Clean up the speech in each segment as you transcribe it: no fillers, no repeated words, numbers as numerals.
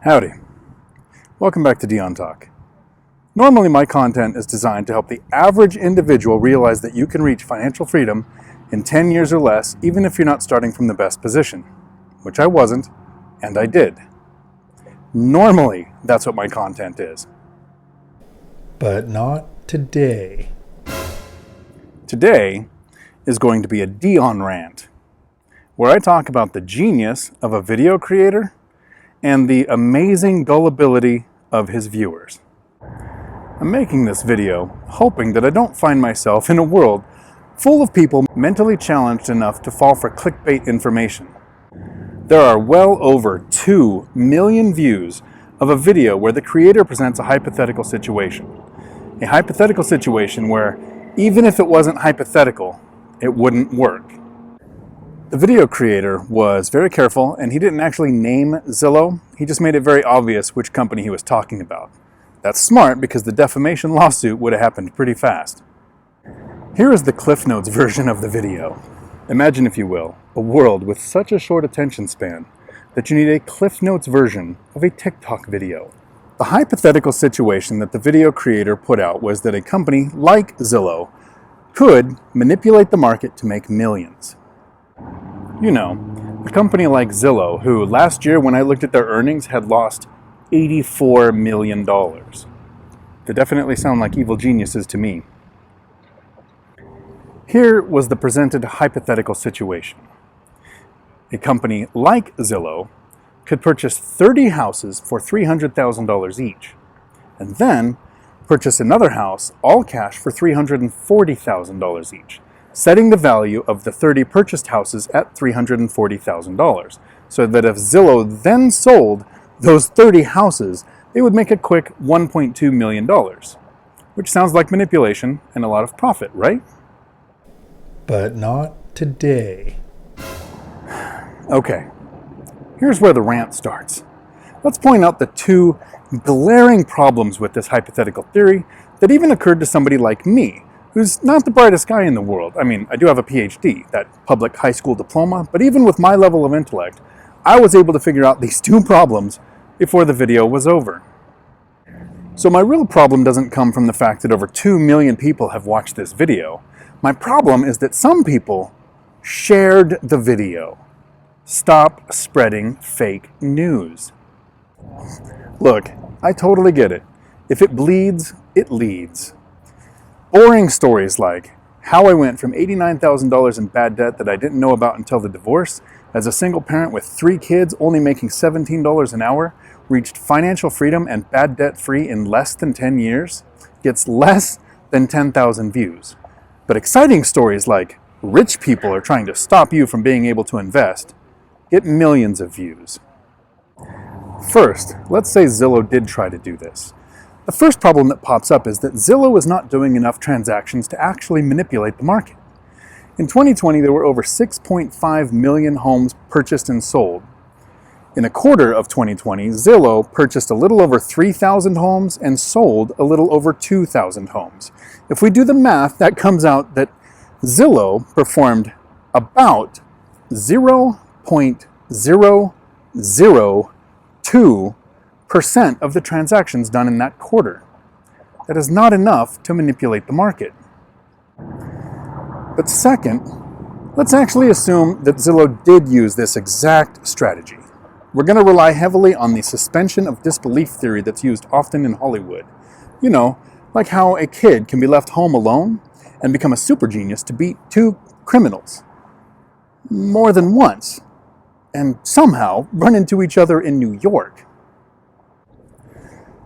Howdy. Welcome back to Dion Talk. Normally my content is designed to help the average individual realize that you can reach financial freedom in 10 years or less, even if you're not starting from the best position, which I wasn't, and I did. Normally, that's what my content is. But not today. Today is going to be a Dion rant, where I talk about the genius of a video creator and the amazing gullibility of his viewers. I'm making this video hoping that I don't find myself in a world full of people mentally challenged enough to fall for clickbait information. There are well over 2 million views of a video where the creator presents a hypothetical situation. A hypothetical situation where, even if it wasn't hypothetical, it wouldn't work. The video creator was very careful, and he didn't actually name Zillow. He just made it very obvious which company he was talking about. That's smart because the defamation lawsuit would have happened pretty fast. Here is the Cliff Notes version of the video. Imagine, if you will, a world with such a short attention span that you need a Cliff Notes version of a TikTok video. The hypothetical situation that the video creator put out was that a company like Zillow could manipulate the market to make millions. You know, a company like Zillow, who last year when I looked at their earnings had lost $84 million. They definitely sound like evil geniuses to me. Here was the presented hypothetical situation. A company like Zillow could purchase 30 houses for $300,000 each, and then purchase another house, all cash, for $340,000 each, setting the value of the 30 purchased houses at $340,000, so that if Zillow then sold those 30 houses, they would make a quick $1.2 million, which sounds like manipulation and a lot of profit, right? But not today. Okay, here's where the rant starts. Let's point out the 2 glaring problems with this hypothetical theory that even occurred to somebody like me, who's not the brightest guy in the world. I mean, I do have a PhD, that public high school diploma, but even with my level of intellect, I was able to figure out these 2 problems before the video was over. So my real problem doesn't come from the fact that over 2 million people have watched this video. My problem is that some people shared the video. Stop spreading fake news. Look, I totally get it. If it bleeds, it leads. Boring stories like how I went from $89,000 in bad debt that I didn't know about until the divorce, as a single parent with 3 kids only making $17 an hour, reached financial freedom and bad debt free in less than 10 years, gets less than 10,000 views. But exciting stories like rich people are trying to stop you from being able to invest get millions of views. First, let's say Zillow did try to do this. The first problem that pops up is that Zillow is not doing enough transactions to actually manipulate the market. In 2020, there were over 6.5 million homes purchased and sold. In a quarter of 2020, Zillow purchased a little over 3,000 homes and sold a little over 2,000 homes. If we do the math, that comes out that Zillow performed about 0.002% of the transactions done in that quarter. That is not enough to manipulate the market. But second, let's actually assume that Zillow did use this exact strategy. We're going to rely heavily on the suspension of disbelief theory that's used often in Hollywood. You know, like how a kid can be left home alone and become a super genius to beat 2 criminals more than once, and somehow run into each other in New York.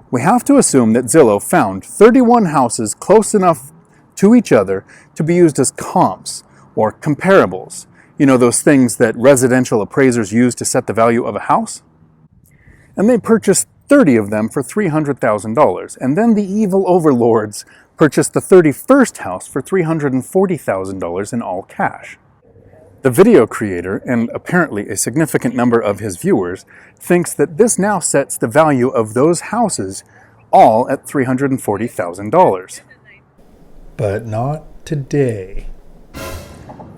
We have to assume that Zillow found 31 houses close enough to each other to be used as comps or comparables. You know, those things that residential appraisers use to set the value of a house? And they purchased 30 of them for $300,000, and then the evil overlords purchased the 31st house for $340,000 in all cash. The video creator, and apparently a significant number of his viewers, thinks that this now sets the value of those houses all at $340,000. But not today.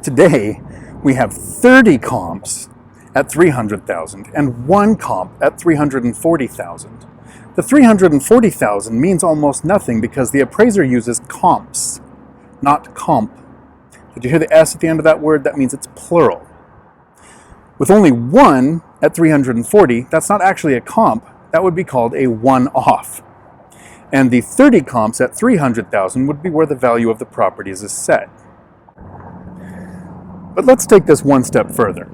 Today, we have 30 comps at 300,000 and one comp at 340,000. The 340,000 means almost nothing because the appraiser uses comps, not comp. Did you hear the S at the end of that word? That means it's plural. With only one at 340, that's not actually a comp. That would be called a one-off. And the 30 comps at 300,000 would be where the value of the properties is set. But let's take this one step further.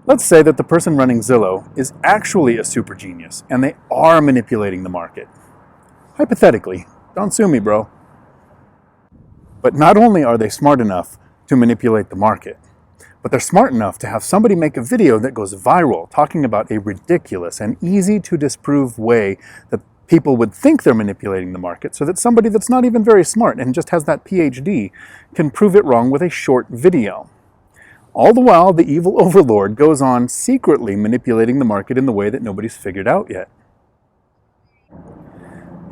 Let's say that the person running Zillow is actually a super genius and they are manipulating the market. Hypothetically, don't sue me, bro. But not only are they smart enough to manipulate the market, but they're smart enough to have somebody make a video that goes viral talking about a ridiculous and easy to disprove way that people would think they're manipulating the market so that somebody that's not even very smart and just has that PhD can prove it wrong with a short video. All the while, the evil overlord goes on secretly manipulating the market in the way that nobody's figured out yet.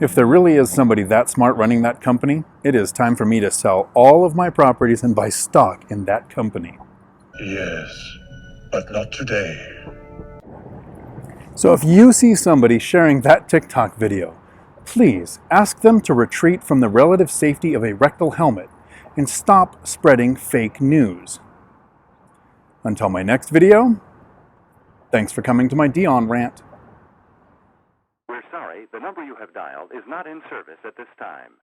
If there really is somebody that smart running that company, it is time for me to sell all of my properties and buy stock in that company. Yes, but not today. So if you see somebody sharing that TikTok video, please ask them to retreat from the relative safety of a rectal helmet and stop spreading fake news. Until my next video, thanks for coming to my Dion rant. We're sorry, the number you have dialed is not in service at this time.